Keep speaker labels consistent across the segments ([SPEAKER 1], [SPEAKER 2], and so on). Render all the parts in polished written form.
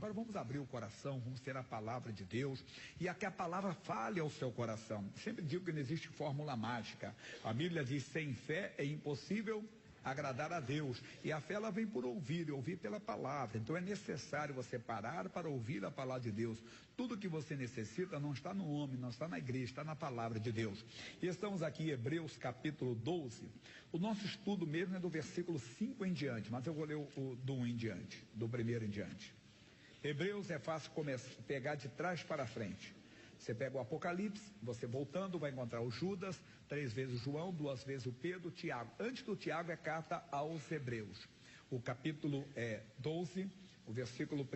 [SPEAKER 1] Agora vamos abrir o coração, vamos ter a palavra de Deus e a que a palavra fale ao seu coração. Sempre digo que não existe fórmula mágica. A Bíblia diz: sem fé é impossível agradar a Deus, e a fé ela vem por ouvir, e ouvir pela palavra. Então é necessário você parar para ouvir a palavra de Deus. Tudo que você necessita não está no homem, não está na igreja, está na palavra de Deus. E estamos aqui em Hebreus capítulo 12. O nosso estudo mesmo é do versículo 5 em diante, mas eu vou ler do 1 em diante, do primeiro em diante. Hebreus é fácil pegar de trás para frente. Você pega o Apocalipse, você voltando vai encontrar o Judas, 3 vezes o João, 2 vezes o Pedro, o Tiago. Antes do Tiago é carta aos Hebreus. O capítulo 12, o versículo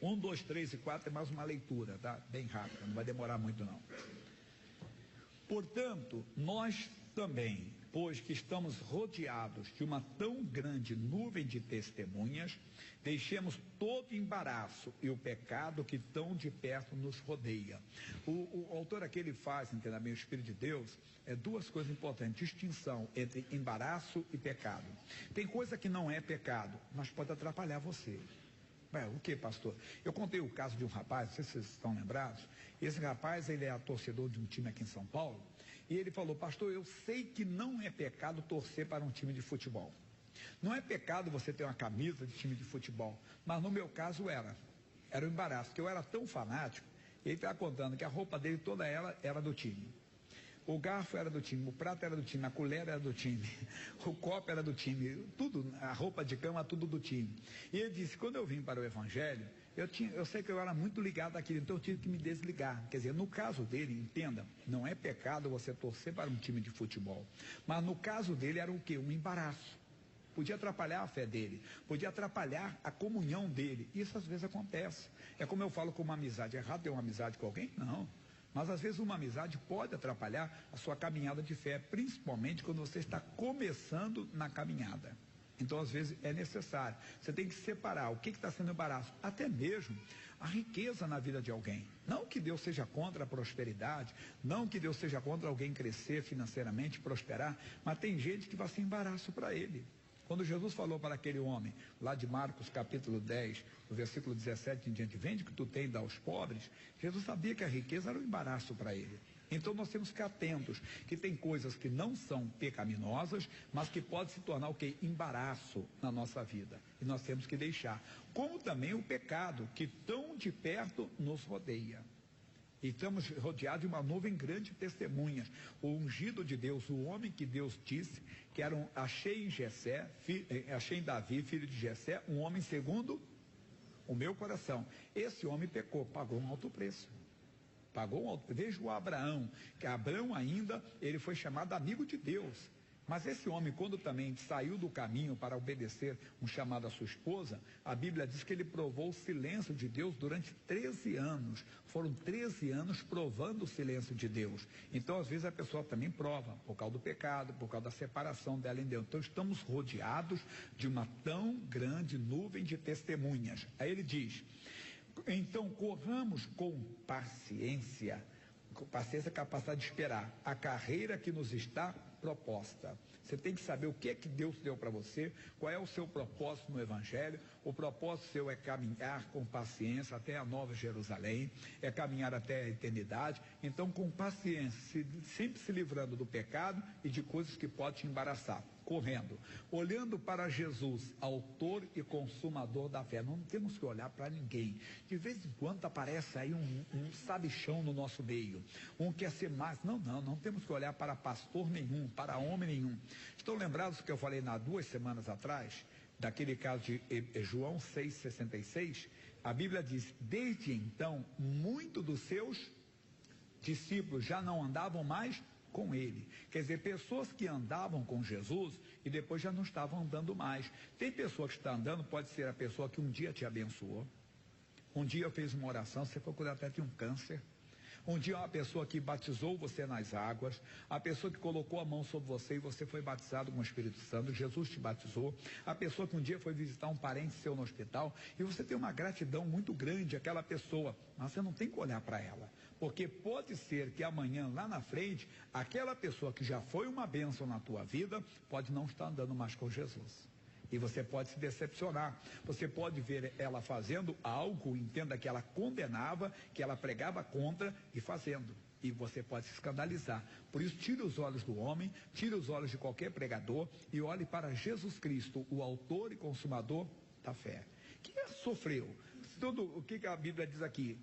[SPEAKER 1] 1. 1, 2, 3 e 4 é mais uma leitura, tá? Bem rápida, não vai demorar muito não. Portanto, nós também, pois que estamos rodeados de uma tão grande nuvem de testemunhas, deixemos todo embaraço e o pecado que tão de perto nos rodeia. O autor aqui, ele faz, entenda bem, o Espírito de Deus, duas coisas importantes: distinção entre embaraço e pecado. Tem coisa que não é pecado, mas pode atrapalhar você. O que, pastor? Eu contei o caso de um rapaz, não sei se vocês estão lembrados. Esse rapaz, ele é torcedor de um time aqui em São Paulo, e ele falou: pastor, eu sei que não é pecado torcer para um time de futebol. Não é pecado você ter uma camisa de time de futebol, mas no meu caso era o embaraço, porque eu era tão fanático. Ele estava contando que a roupa dele toda ela era do time. O garfo era do time, o prato era do time, a colher era do time, o copo era do time, tudo, a roupa de cama, tudo do time. E ele disse: quando eu vim para o Evangelho, eu sei que eu era muito ligado àquilo, então eu tive que me desligar. Quer dizer, no caso dele, entenda, não é pecado você torcer para um time de futebol, mas no caso dele era o quê? Um embaraço. Podia atrapalhar a fé dele, podia atrapalhar a comunhão dele. Isso às vezes acontece. É como eu falo com uma amizade: é errado ter uma amizade com alguém? Não. Mas às vezes uma amizade pode atrapalhar a sua caminhada de fé, principalmente quando você está começando na caminhada. Então às vezes é necessário, você tem que separar o que está sendo embaraço, até mesmo a riqueza na vida de alguém. Não que Deus seja contra a prosperidade, não que Deus seja contra alguém crescer financeiramente, prosperar, mas tem gente que vai ser embaraço para ele. Quando Jesus falou para aquele homem, lá de Marcos capítulo 10, no versículo 17 em diante: vende o que tu tem e dá aos pobres, Jesus sabia que a riqueza era um embaraço para ele. Então nós temos que ficar atentos, que tem coisas que não são pecaminosas, mas que podem se tornar o quê? Embaraço na nossa vida. E nós temos que deixar. Como também o pecado, que tão de perto nos rodeia. E estamos rodeados de uma nuvem grande de testemunhas. O ungido de Deus, o homem que Deus disse que achei em Davi, filho de Jessé, um homem segundo o meu coração. Esse homem pecou, pagou um alto preço. Veja o Abraão, que Abraão ainda, ele foi chamado amigo de Deus. Mas esse homem, quando também saiu do caminho para obedecer um chamado à sua esposa, a Bíblia diz que ele provou o silêncio de Deus durante 13 anos. Foram 13 anos provando o silêncio de Deus. Então, às vezes, a pessoa também prova, por causa do pecado, por causa da separação dela em Deus. Então, estamos rodeados de uma tão grande nuvem de testemunhas. Aí ele diz: então, corramos com paciência, capacidade de esperar a carreira que nos está proposta. Você tem que saber o que é que Deus deu para você, qual é o seu propósito no Evangelho. O propósito seu é caminhar com paciência até a Nova Jerusalém, é caminhar até a eternidade. Então, com paciência, sempre se livrando do pecado e de coisas que podem te embaraçar, correndo, olhando para Jesus, autor e consumador da fé. Não temos que olhar para ninguém. De vez em quando aparece aí um sabichão no nosso meio, um quer ser mais. Não temos que olhar para pastor nenhum, para homem nenhum. Estão lembrados do que eu falei 2 semanas atrás, daquele caso de João 6,66? A Bíblia diz: desde então, muitos dos seus discípulos já não andavam mais com ele. Quer dizer, pessoas que andavam com Jesus e depois já não estavam andando mais. Tem pessoa que está andando, pode ser a pessoa que um dia te abençoou, um dia fez uma oração, você foi cuidar até de um câncer. Um dia uma pessoa que batizou você nas águas, a pessoa que colocou a mão sobre você e você foi batizado com o Espírito Santo, Jesus te batizou, a pessoa que um dia foi visitar um parente seu no hospital e você tem uma gratidão muito grande àquela pessoa, mas você não tem que olhar para ela, porque pode ser que amanhã lá na frente, aquela pessoa que já foi uma bênção na tua vida, pode não estar andando mais com Jesus. E você pode se decepcionar. Você pode ver ela fazendo algo, entenda que ela condenava, que ela pregava contra e fazendo. E você pode se escandalizar. Por isso, tire os olhos do homem, tire os olhos de qualquer pregador e olhe para Jesus Cristo, o autor e consumador da fé. Que sofreu. Tudo o que a Bíblia diz aqui,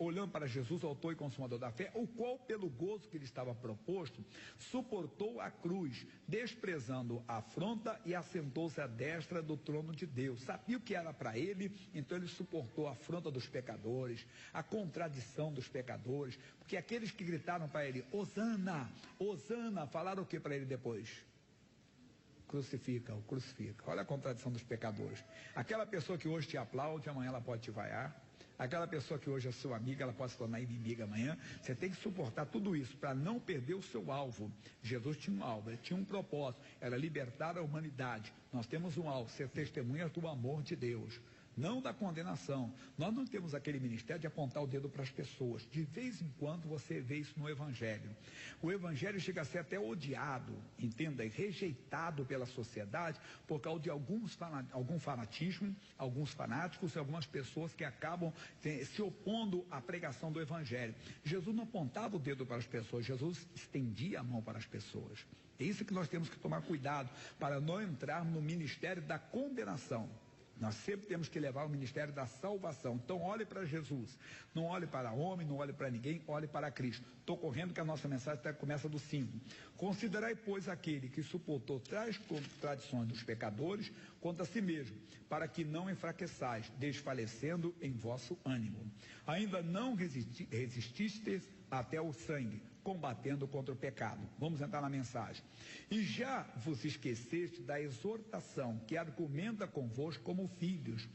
[SPEAKER 1] olhando para Jesus, autor e consumador da fé, o qual, pelo gozo que lhe estava proposto, suportou a cruz, desprezando a afronta e assentou-se à destra do trono de Deus. Sabia o que era para ele, então ele suportou a afronta dos pecadores, a contradição dos pecadores, porque aqueles que gritaram para ele, Hosana, Hosana, falaram o que para ele depois? Crucifica-o, crucifica. Olha a contradição dos pecadores. Aquela pessoa que hoje te aplaude, amanhã ela pode te vaiar. Aquela pessoa que hoje é sua amiga, ela pode se tornar inimiga amanhã. Você tem que suportar tudo isso para não perder o seu alvo. Jesus tinha um alvo, ele tinha um propósito, era libertar a humanidade. Nós temos um alvo, ser testemunhas do amor de Deus, não da condenação. Nós não temos aquele ministério de apontar o dedo para as pessoas. De vez em quando você vê isso no Evangelho. O Evangelho chega a ser até odiado, entenda, e rejeitado pela sociedade por causa de algum fanatismo, alguns fanáticos e algumas pessoas que acabam se opondo à pregação do Evangelho. Jesus não apontava o dedo para as pessoas, Jesus estendia a mão para as pessoas. É isso que nós temos que tomar cuidado para não entrarmos no ministério da condenação. Nós sempre temos que levar o ministério da salvação. Então olhe para Jesus, não olhe para homem, não olhe para ninguém, olhe para Cristo. Estou correndo que a nossa mensagem começa do 5. Considerai, pois, aquele que suportou tais contradições dos pecadores contra si mesmo, para que não enfraqueçais, desfalecendo em vosso ânimo. Ainda não resististes até o sangue, combatendo contra o pecado. Vamos entrar na mensagem. E já vos esqueceste da exortação que argumenta convosco como filhos.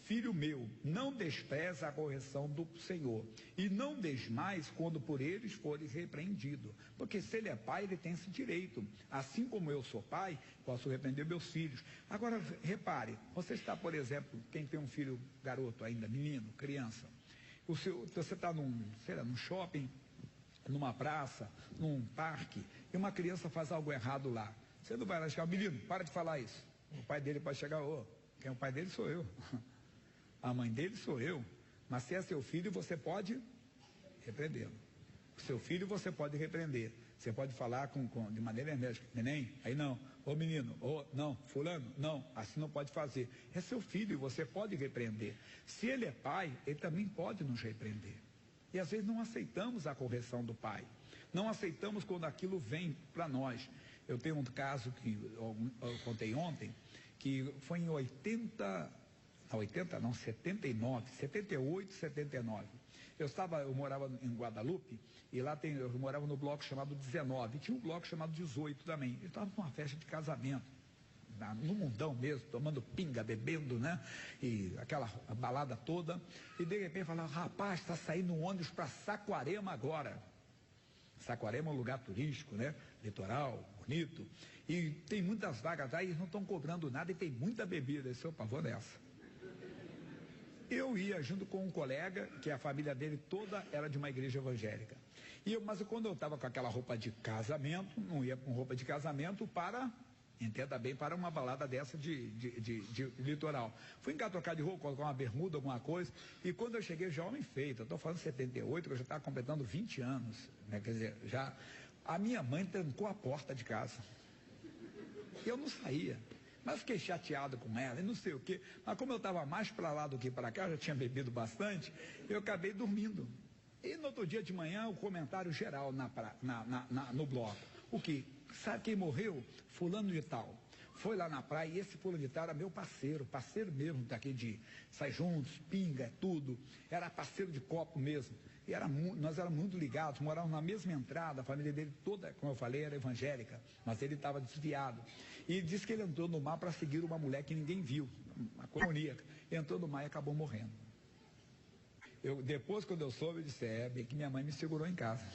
[SPEAKER 1] Filho meu, não despreza a correção do Senhor, e não desmais quando por eles fores repreendido, porque se ele é pai, ele tem esse direito. Assim como eu sou pai, posso repreender meus filhos. Agora, repare, você está, por exemplo, quem tem um filho garoto ainda, menino, criança, você está num shopping, numa praça, num parque, e uma criança faz algo errado lá. Você não vai lá chegar, menino, para de falar isso. O pai dele pode chegar, quem é o pai dele sou eu. A mãe dele sou eu. Mas se é seu filho, você pode repreendê-lo. O seu filho você pode repreender. Você pode falar de maneira enérgica, neném, aí não. Ô menino, não, fulano, não, assim não pode fazer. É seu filho e você pode repreender. Se ele é pai, ele também pode nos repreender. E às vezes não aceitamos a correção do pai. Não aceitamos quando aquilo vem para nós. Eu tenho um caso que eu contei ontem, que foi em 78, 79. Eu morava em Guadalupe, e lá eu morava no bloco chamado 19, e tinha um bloco chamado 18 também. Eu estava numa festa de casamento, no mundão mesmo, tomando pinga, bebendo, né? E aquela balada toda, e de repente falava, rapaz, está saindo um ônibus para Saquarema agora. Saquarema é um lugar turístico, né? Litoral, bonito, e tem muitas vagas lá, e eles não estão cobrando nada, e tem muita bebida. Esse é o pavor dessa. Eu ia junto com um colega, que a família dele toda era de uma igreja evangélica. Mas quando eu estava com aquela roupa de casamento, não ia com roupa de casamento para, entenda bem, para uma balada dessa de litoral. Fui trocar de roupa, colocar uma bermuda, alguma coisa, e quando eu cheguei já homem feito, eu estou falando 78, eu já estava completando 20 anos, né? Quer dizer, já a minha mãe trancou a porta de casa. E eu não saía. Mas fiquei chateado com ela e não sei o quê. Mas como eu estava mais para lá do que para cá, já tinha bebido bastante, eu acabei dormindo. E no outro dia de manhã, o comentário geral no bloco. O que? Sabe quem morreu? Fulano de tal. Foi lá na praia e esse fulano de tal era meu parceiro mesmo, daquele de sair juntos, pinga, tudo. Era parceiro de copo mesmo. E nós éramos muito ligados, morávamos na mesma entrada, a família dele toda, como eu falei, era evangélica, mas ele estava desviado. E disse que ele entrou no mar para seguir uma mulher que ninguém viu, uma coloníaca. Entrou no mar e acabou morrendo. Depois, quando eu soube, eu disse, bem que minha mãe me segurou em casa.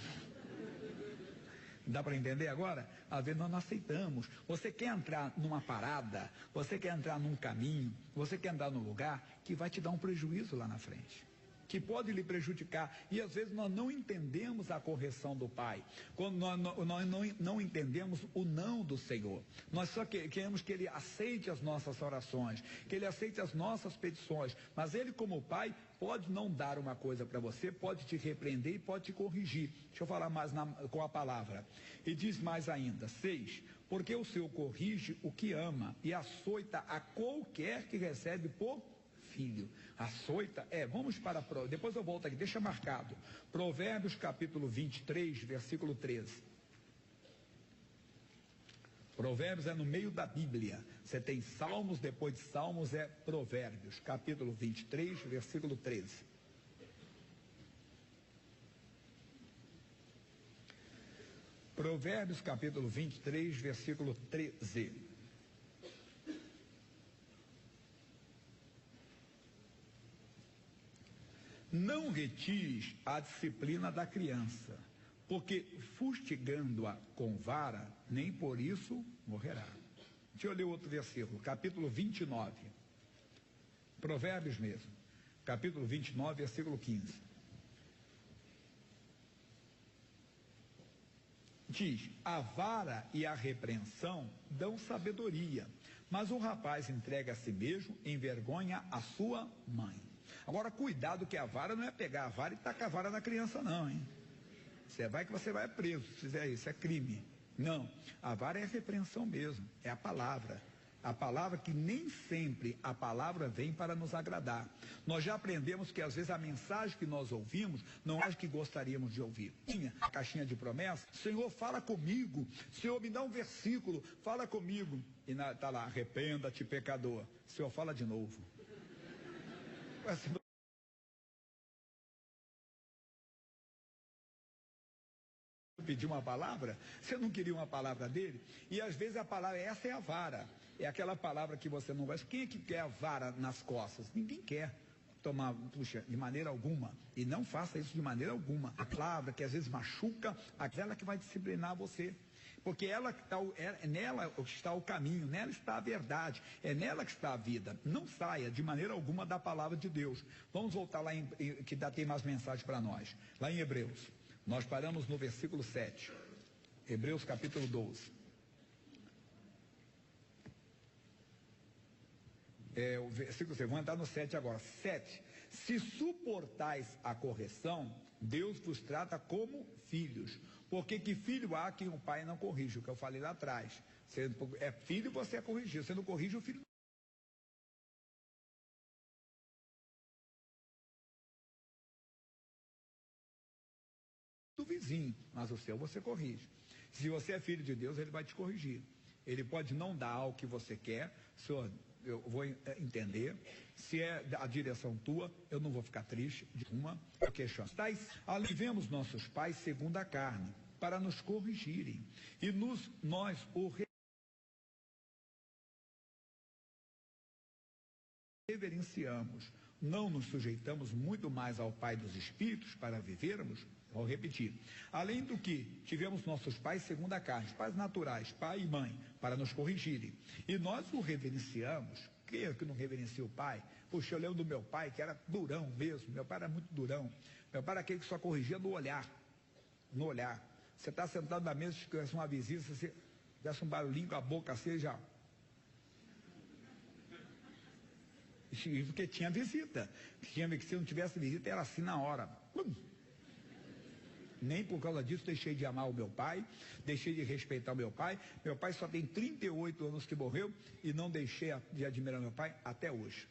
[SPEAKER 1] Dá para entender agora? Às vezes nós não aceitamos. Você quer entrar numa parada, você quer entrar num caminho, você quer andar num lugar que vai te dar um prejuízo lá na frente. que pode lhe prejudicar. E às vezes nós não entendemos a correção do Pai, quando nós não entendemos o não do Senhor. Nós só queremos que Ele aceite as nossas orações, que Ele aceite as nossas petições, mas Ele, como Pai, pode não dar uma coisa para você, pode te repreender e pode te corrigir. Deixa eu falar mais com a palavra. E diz mais ainda, 6, porque o Senhor corrige o que ama e açoita a qualquer que recebe por filho. Açoita, vamos para, depois eu volto aqui, deixa marcado. Provérbios capítulo 23, versículo 13. Provérbios é no meio da Bíblia. Você tem Salmos, depois de Salmos é Provérbios, capítulo 23, versículo 13. Provérbios capítulo 23, versículo 13. Não retires a disciplina da criança, porque fustigando-a com vara, nem por isso morrerá. Deixa eu ler outro versículo, capítulo 29. Provérbios mesmo, capítulo 29, versículo 15. Diz, a vara e a repreensão dão sabedoria, mas o rapaz entrega a si mesmo, envergonha a sua mãe. Agora, cuidado que a vara não é pegar a vara e tacar a vara na criança não, hein? Você vai preso se fizer isso, é crime. Não, a vara é a repreensão mesmo, é a palavra. A palavra que nem sempre a palavra vem para nos agradar. Nós já aprendemos que às vezes a mensagem que nós ouvimos não é a que gostaríamos de ouvir. Tinha a caixinha de promessa, Senhor, fala comigo, Senhor, me dá um versículo, fala comigo. E está lá, arrependa-te, pecador. Senhor, fala de novo. Pedir uma palavra, você não queria uma palavra dele? E às vezes a palavra, essa é a vara, é aquela palavra que você não gosta. Quem é que quer a vara nas costas? Ninguém quer tomar, puxa, de maneira alguma, e não faça isso de maneira alguma. A palavra que às vezes machuca, aquela que vai disciplinar você, porque nela está o caminho, nela está a verdade, é nela que está a vida. Não saia de maneira alguma da palavra de Deus. Vamos voltar lá, que tem mais mensagem para nós, lá em Hebreus. Nós paramos no versículo 7. Hebreus capítulo 12. O versículo 7, vamos entrar no 7 agora. 7. Se suportais a correção, Deus vos trata como filhos. Porque que filho há que o pai não corrige? O que eu falei lá atrás. Você é filho, você é corrigido. Você não corrige, o filho do vizinho, mas o seu você corrige. Se você é filho de Deus, ele vai te corrigir. Ele pode não dar o que você quer, Senhor, eu vou entender. Se é a direção tua, eu não vou ficar triste de uma questão. Vemos nossos pais segundo a carne, para nos corrigirem, e nós o reverenciamos. Não nos sujeitamos muito mais ao Pai dos Espíritos para vivermos? Vou repetir. Além do que tivemos nossos pais segundo a carne, pais naturais, pai e mãe, para nos corrigirem. E nós o reverenciamos. Quem é que não reverencia o pai? Puxa, eu lembro do meu pai, que era durão mesmo. Meu pai era muito durão. Meu pai era aquele que só corrigia no olhar. No olhar. Você está sentado na mesa, se tivesse uma visita, você desse um barulhinho com a boca assim, já... Porque tinha visita. Se não tivesse visita, era assim na hora. Nem por causa disso deixei de amar o meu pai, deixei de respeitar o meu pai. Meu pai só tem 38 anos que morreu e não deixei de admirar meu pai até hoje.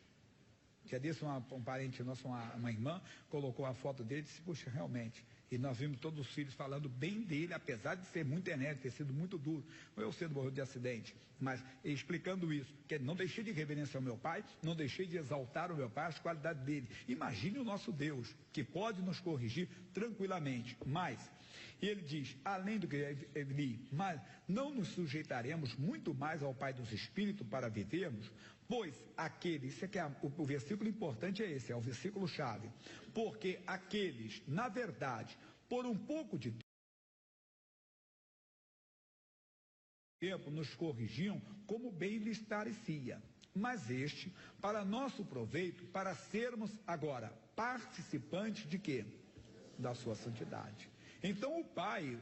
[SPEAKER 1] Já disse um parente nosso, uma irmã, colocou a foto dele e disse, puxa, realmente. E nós vimos todos os filhos falando bem dele, apesar de ser muito enérgico, ter sido muito duro. Eu cedo morreu de acidente, mas explicando isso, que não deixei de reverenciar o meu pai, não deixei de exaltar o meu pai, as qualidades dele. Imagine o nosso Deus, que pode nos corrigir tranquilamente, mas... E ele diz, além do que ele diz, mas não nos sujeitaremos muito mais ao Pai dos Espíritos para vivermos, pois aqueles, isso aqui o versículo importante é esse, é o versículo chave, porque aqueles, na verdade, por um pouco de tempo nos corrigiam como bem lhes parecia. mas este para nosso proveito, para sermos agora participantes de quê? Da sua santidade. Então o pai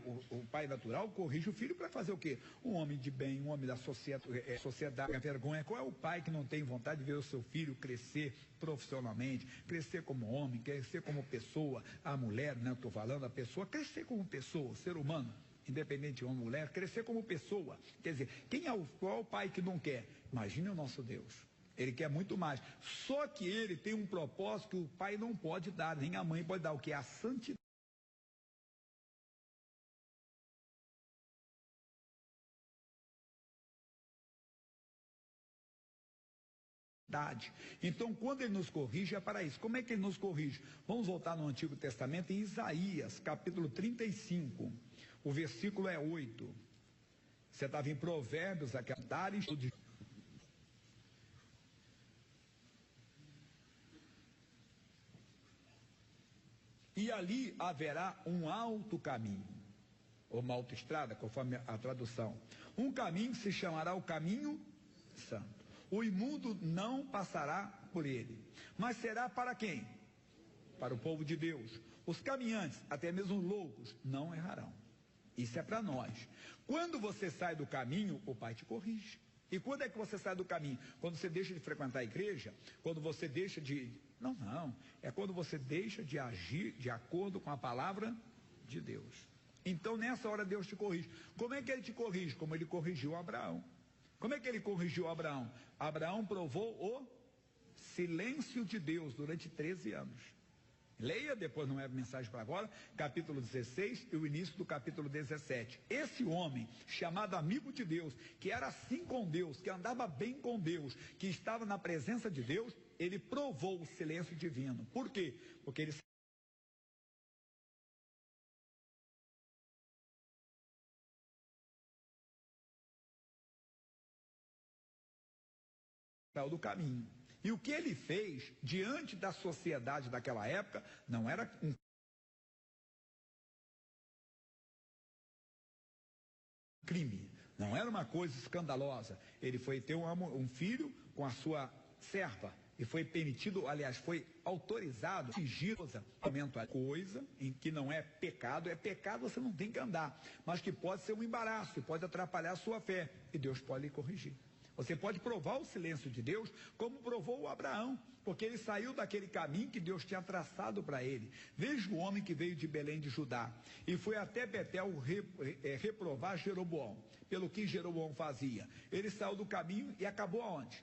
[SPEAKER 1] natural corrige o filho para fazer o quê? Um homem de bem, um homem da sociedade, a vergonha. Qual é o pai que não tem vontade de ver o seu filho crescer profissionalmente, crescer como homem, crescer como pessoa, a mulher, né, estou falando, a pessoa, crescer como pessoa, ser humano, independente de homem ou mulher, crescer como pessoa. Quer dizer, qual é o pai que não quer? Imagine o nosso Deus. Ele quer muito mais. Só que ele tem um propósito que o pai não pode dar, nem a mãe pode dar, o que é a santidade. Então, quando ele nos corrige, é para isso. Como é que ele nos corrige? Vamos voltar no Antigo Testamento, em Isaías, capítulo 35, o versículo é 8. Você estava em Provérbios, aqui, e ali haverá um alto caminho, ou uma autoestrada, conforme a tradução. Um caminho se chamará o caminho santo. O imundo não passará por ele. Mas será para quem? Para o povo de Deus. Os caminhantes, até mesmo os loucos, não errarão. Isso é para nós. Quando você sai do caminho, o Pai te corrige. E quando é que você sai do caminho? Quando você deixa de frequentar a igreja? Quando você deixa de... Não. É quando você deixa de agir de acordo com a palavra de Deus. Então, nessa hora, Deus te corrige. Como é que ele te corrige? Como ele corrigiu Abraão. Como é que ele corrigiu Abraão? Abraão provou o silêncio de Deus durante 13 anos. Leia, depois não é mensagem para agora, capítulo 16 e o início do capítulo 17. Esse homem, chamado amigo de Deus, que era assim com Deus, que andava bem com Deus, que estava na presença de Deus, ele provou o silêncio divino. Por quê? Porque ele saiu do caminho. E o que ele fez diante da sociedade daquela época não era um crime, não era uma coisa escandalosa. Ele foi ter um filho com a sua serva e foi permitido, aliás, foi autorizado, a coisa em que não é pecado você não tem que andar, mas que pode ser um embaraço, que pode atrapalhar a sua fé e Deus pode lhe corrigir. Você pode provar o silêncio de Deus, como provou o Abraão, porque ele saiu daquele caminho que Deus tinha traçado para ele. Veja o homem que veio de Belém de Judá e foi até Betel reprovar Jeroboão, pelo que Jeroboão fazia. Ele saiu do caminho e acabou aonde?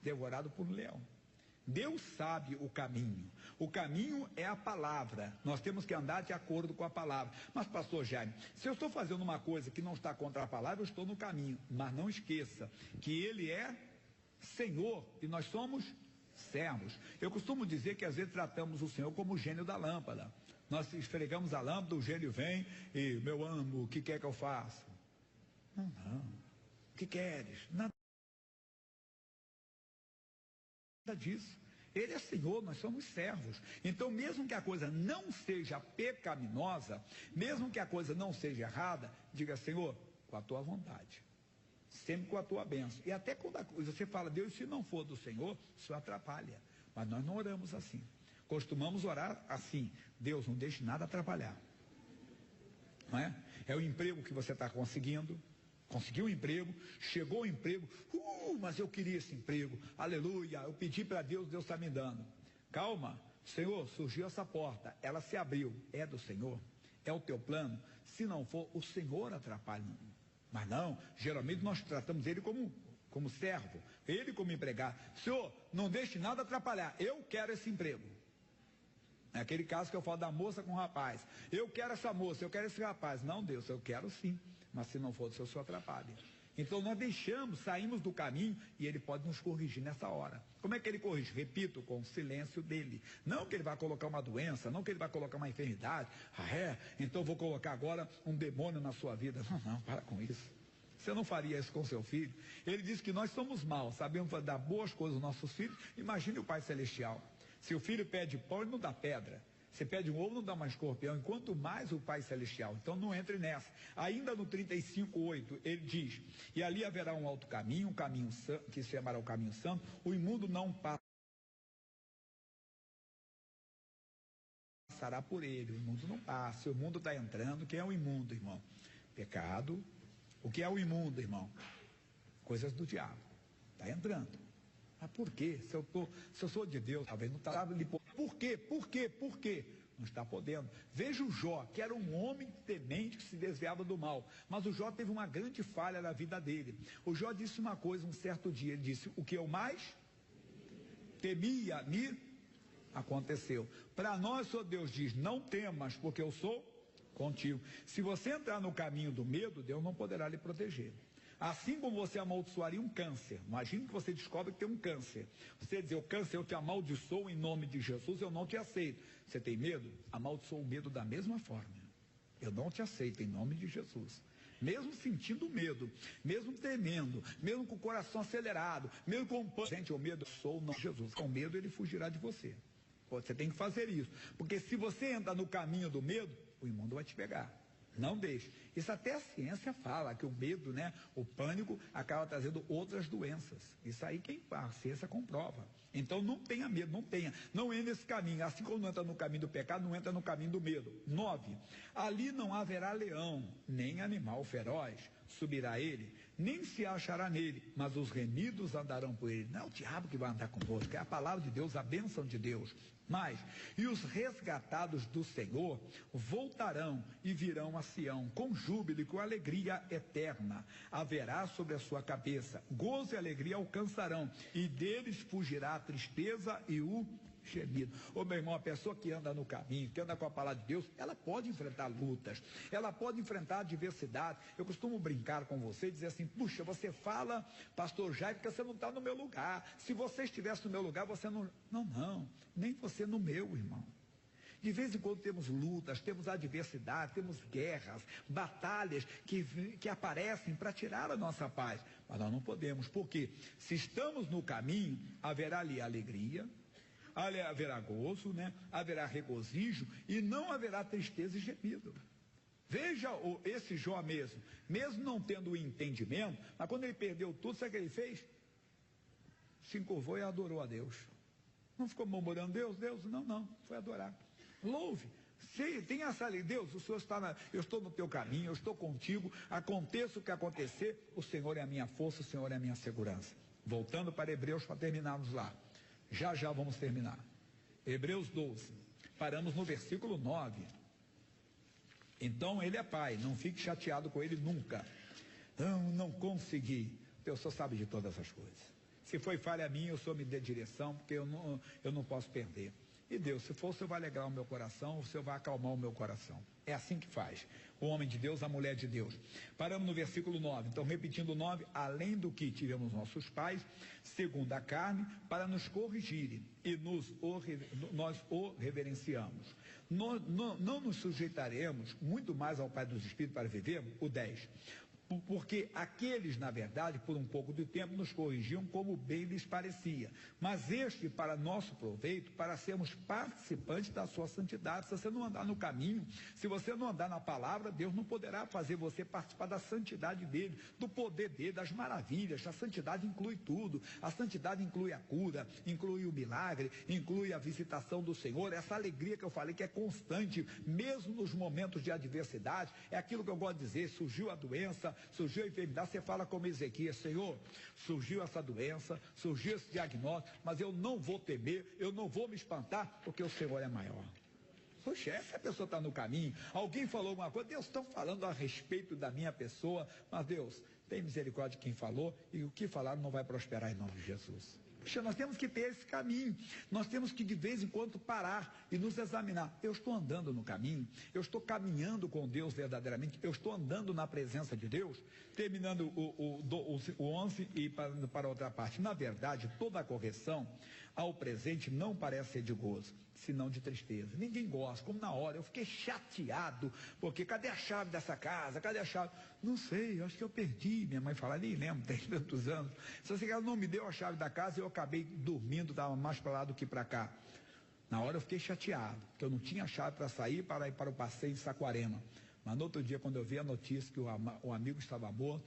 [SPEAKER 1] Devorado por um leão. Deus sabe o caminho. O caminho é a palavra. Nós temos que andar de acordo com a palavra. Mas, pastor Jaime, se eu estou fazendo uma coisa que não está contra a palavra, eu estou no caminho. Mas não esqueça que ele é Senhor e nós somos servos. Eu costumo dizer que às vezes tratamos o Senhor como o gênio da lâmpada. Nós esfregamos a lâmpada, o gênio vem e, meu amo, o que quer que eu faça? Não. O que queres? Nada disso. Ele é Senhor, nós somos servos. Então, mesmo que a coisa não seja pecaminosa, mesmo que a coisa não seja errada, diga, Senhor, com a tua vontade, sempre com a tua bênção. E até quando você fala, Deus, se não for do Senhor, isso atrapalha. Mas nós não oramos assim. Costumamos orar assim, Deus, não deixe nada atrapalhar. Não é? É o emprego que você está conseguindo. Conseguiu um emprego, chegou o emprego, mas eu queria esse emprego, aleluia, eu pedi para Deus, Deus está me dando. Calma, Senhor, surgiu essa porta, ela se abriu, é do Senhor, é o teu plano, se não for, o Senhor atrapalha. Mas não, geralmente nós tratamos ele como servo, ele como empregado. Senhor, não deixe nada atrapalhar, eu quero esse emprego. É aquele caso que eu falo da moça com o rapaz, eu quero essa moça, eu quero esse rapaz. Não, Deus, eu quero sim. Mas se não for, o Senhor atrapalha. Então nós saímos do caminho e ele pode nos corrigir nessa hora. Como é que ele corrige? Repito, com o silêncio dele. Não que ele vai colocar uma doença, não que ele vai colocar uma enfermidade. Então vou colocar agora um demônio na sua vida. Não, para com isso. Você não faria isso com seu filho? Ele diz que nós somos maus, sabemos dar boas coisas aos nossos filhos. Imagine o Pai Celestial. Se o filho pede pão, ele não dá pedra. Você pede um ovo, não dá mais escorpião, e quanto mais o Pai Celestial. Então não entre nessa. Ainda no 35:8, ele diz: e ali haverá um alto caminho, um caminho santo, que se chamará o caminho santo, o imundo não passará por ele, o imundo não passa. O mundo está entrando. Quem é o imundo, irmão? Pecado. O que é o imundo, irmão? Coisas do diabo. Está entrando. Mas por quê? Se eu sou de Deus, talvez não está ali. Por quê? Por quê? Por quê? Não está podendo. Veja o Jó, que era um homem temente que se desviava do mal. Mas o Jó teve uma grande falha na vida dele. O Jó disse uma coisa um certo dia. Ele disse: o que eu mais temia me aconteceu. Para nós, o Deus diz: não temas, porque eu sou contigo. Se você entrar no caminho do medo, Deus não poderá lhe proteger. Assim como você amaldiçoaria um câncer. Imagine que você descobre que tem um câncer. Você diz: o câncer, eu te amaldiçoo em nome de Jesus, eu não te aceito. Você tem medo? Amaldiçoa o medo da mesma forma. Eu não te aceito em nome de Jesus. Mesmo sentindo medo, mesmo temendo, mesmo com o coração acelerado, mesmo com gente, o medo, sou não Jesus. Com medo ele fugirá de você. Você tem que fazer isso. Porque se você entra no caminho do medo, o imundo vai te pegar. Não deixe. Isso até a ciência fala, que o medo, né, o pânico, acaba trazendo outras doenças. Isso aí a ciência comprova. Então não tenha medo, não tenha. Não entre nesse caminho. Assim como não entra no caminho do pecado, não entra no caminho do medo. 9. Ali não haverá leão, nem animal feroz subirá ele, nem se achará nele, mas os remidos andarão por ele. Não é o diabo que vai andar convosco, é a palavra de Deus, a bênção de Deus. Mas, e os resgatados do Senhor voltarão e virão a Sião, com júbilo e com alegria eterna. Haverá sobre a sua cabeça, gozo e alegria alcançarão, e deles fugirá a tristeza e o gemido. Ô meu irmão, a pessoa que anda no caminho, que anda com a palavra de Deus, ela pode enfrentar lutas, ela pode enfrentar adversidade. Eu costumo brincar com você e dizer assim: puxa, você fala, pastor Jair, porque você não está no meu lugar. Se você estivesse no meu lugar, você não. Não, nem você no meu, irmão. De vez em quando temos lutas, temos adversidade, temos guerras, batalhas que aparecem para tirar a nossa paz. Mas nós não podemos, porque se estamos no caminho, haverá ali alegria, haverá gozo, né? Haverá regozijo e não haverá tristeza e gemido. Veja esse Jó mesmo não tendo o entendimento, mas quando ele perdeu tudo, sabe o que ele fez? Se encurvou e adorou a Deus. Não ficou murmurando: Deus, não, foi adorar. Louve, tenha essa alegria: Deus, o Senhor está eu estou no teu caminho, eu estou contigo, aconteça o que acontecer, o Senhor é a minha força, o Senhor é a minha segurança. Voltando para Hebreus para terminarmos lá. Já vamos terminar. Hebreus 12. Paramos no versículo 9. Então ele é pai, não fique chateado com ele nunca. Não consegui. O Senhor sabe de todas as coisas. Se foi falha minha, o Senhor me dê direção, porque eu não posso perder. E Deus, se for, o Senhor vai alegrar o meu coração, o Senhor vai acalmar o meu coração. É assim que faz o homem de Deus, a mulher de Deus. Paramos no versículo 9. Então, repetindo o 9, além do que tivemos nossos pais, segundo a carne, para nos corrigirem, e nós o reverenciamos. Não nos sujeitaremos muito mais ao Pai dos Espíritos para vivermos? O 10. Porque aqueles, na verdade, por um pouco de tempo, nos corrigiam como bem lhes parecia. Mas este, para nosso proveito, para sermos participantes da sua santidade. Se você não andar no caminho, se você não andar na palavra, Deus não poderá fazer você participar da santidade dele, do poder dele, das maravilhas. A santidade inclui tudo. A santidade inclui a cura, inclui o milagre, inclui a visitação do Senhor. Essa alegria que eu falei que é constante, mesmo nos momentos de adversidade. É aquilo que eu gosto de dizer: surgiu a doença, surgiu a enfermidade, você fala como Ezequias: Senhor, surgiu essa doença, surgiu esse diagnóstico, mas eu não vou temer, eu não vou me espantar, porque o Senhor é maior. Poxa, essa pessoa está no caminho, alguém falou alguma coisa, Deus, estão falando a respeito da minha pessoa, mas Deus, tem misericórdia de quem falou, e o que falaram não vai prosperar em nome de Jesus. Puxa, nós temos que ter esse caminho, nós temos que de vez em quando parar e nos examinar. Eu estou andando no caminho, eu estou caminhando com Deus verdadeiramente, eu estou andando na presença de Deus. Terminando o 11 e para outra parte. Na verdade, toda a correção ao presente não parece ser de gozo, senão de tristeza. Ninguém gosta, como na hora, eu fiquei chateado, porque cadê a chave dessa casa, cadê a chave? Não sei, eu acho que eu perdi, minha mãe fala, nem lembro, tem tantos anos. Se você não me deu a chave da casa, eu acabei dormindo, estava mais para lá do que para cá. Na hora eu fiquei chateado, porque eu não tinha chave para sair para ir para o passeio em Saquarema. Mas no outro dia, quando eu vi a notícia que o amigo estava morto,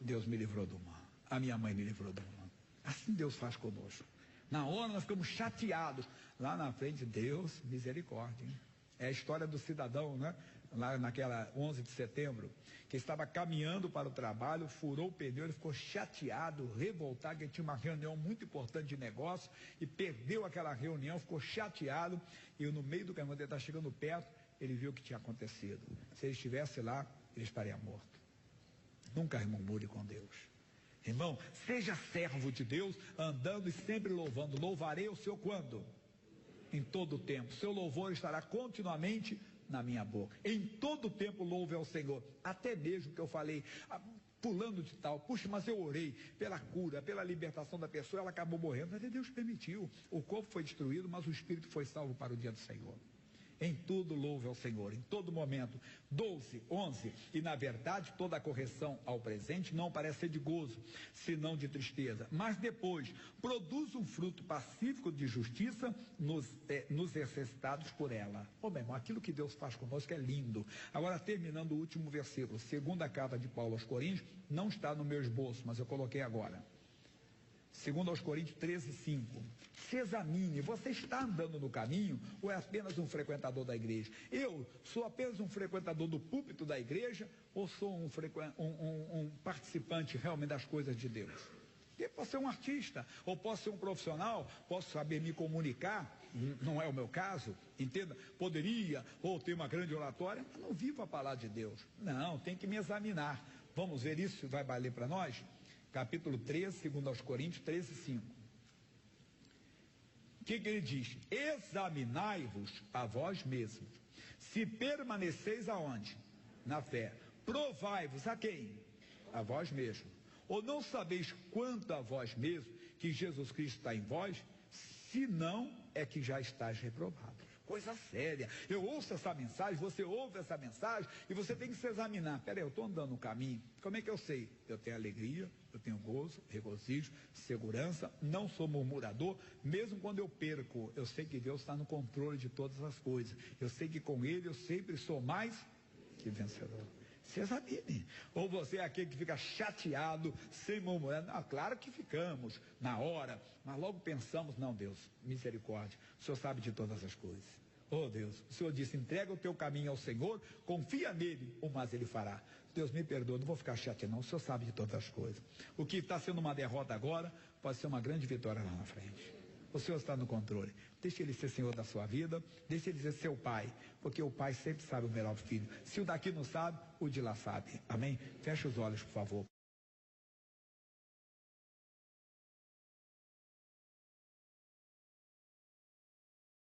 [SPEAKER 1] Deus me livrou do mal. A minha mãe me livrou do mal. Assim Deus faz conosco. Na hora nós ficamos chateados. Lá na frente, Deus, misericórdia. Hein? É a história do cidadão, né? Lá naquela 11 de setembro, que estava caminhando para o trabalho, furou o pneu, ele ficou chateado, revoltado, que tinha uma reunião muito importante de negócio e perdeu aquela reunião, ficou chateado e no meio do caminho, ele está chegando perto, ele viu o que tinha acontecido. Se ele estivesse lá, ele estaria morto. Nunca murmure com Deus. Irmão, seja servo de Deus, andando e sempre louvando. Louvarei o Senhor quando? Em todo o tempo. Seu louvor estará continuamente na minha boca. Em todo o tempo louve ao Senhor. Até mesmo que eu falei, pulando de tal, puxa, mas eu orei pela cura, pela libertação da pessoa, ela acabou morrendo, mas Deus permitiu. O corpo foi destruído, mas o espírito foi salvo para o dia do Senhor. Em tudo louve ao Senhor, em todo momento. 12, 11, e na verdade toda a correção ao presente não parece ser de gozo, senão de tristeza, mas depois produz um fruto pacífico de justiça nos exercitados por ela. Ô meu irmão, aquilo que Deus faz conosco é lindo. Agora terminando o último versículo, segunda carta de Paulo aos Coríntios, não está no meu esboço, mas eu coloquei agora. Segundo aos Coríntios 13, 5. Se examine, você está andando no caminho ou é apenas um frequentador da igreja? Eu sou apenas um frequentador do púlpito da igreja ou sou um participante realmente das coisas de Deus? Eu posso ser um artista, ou posso ser um profissional, posso saber me comunicar, não é o meu caso, entenda? Poderia, ou ter uma grande oratória, mas não vivo a palavra de Deus. Não, tem que me examinar. Vamos ver isso, vai valer para nós? Capítulo 13, segundo aos Coríntios 13, 5. O que ele diz? Examinai-vos a vós mesmos, se permaneceis aonde? Na fé. Provai-vos a quem? A vós mesmos. Ou não sabeis quanto a vós mesmos que Jesus Cristo está em vós? Se não, é que já estáis reprovados. Coisa séria. Eu ouço essa mensagem, você ouve essa mensagem e você tem que se examinar. Peraí, eu estou andando no caminho. Como é que eu sei? Eu tenho alegria, eu tenho gozo, regozijo, segurança, não sou murmurador. Mesmo quando eu perco, eu sei que Deus está no controle de todas as coisas. Eu sei que com Ele eu sempre sou mais que vencedor. Se examine. Ou você é aquele que fica chateado, sem murmurar. Não, claro que ficamos na hora, mas logo pensamos, não, Deus, misericórdia, o Senhor sabe de todas as coisas. Oh Deus, o Senhor disse, entrega o teu caminho ao Senhor, confia nele, o mais ele fará. Deus me perdoa, não vou ficar chateado não, o Senhor sabe de todas as coisas. O que está sendo uma derrota agora, pode ser uma grande vitória lá na frente. O Senhor está no controle. Deixe Ele ser Senhor da sua vida. Deixe Ele ser seu pai. Porque o pai sempre sabe o melhor filho. Se o daqui não sabe, o de lá sabe. Amém? Feche os olhos, por favor.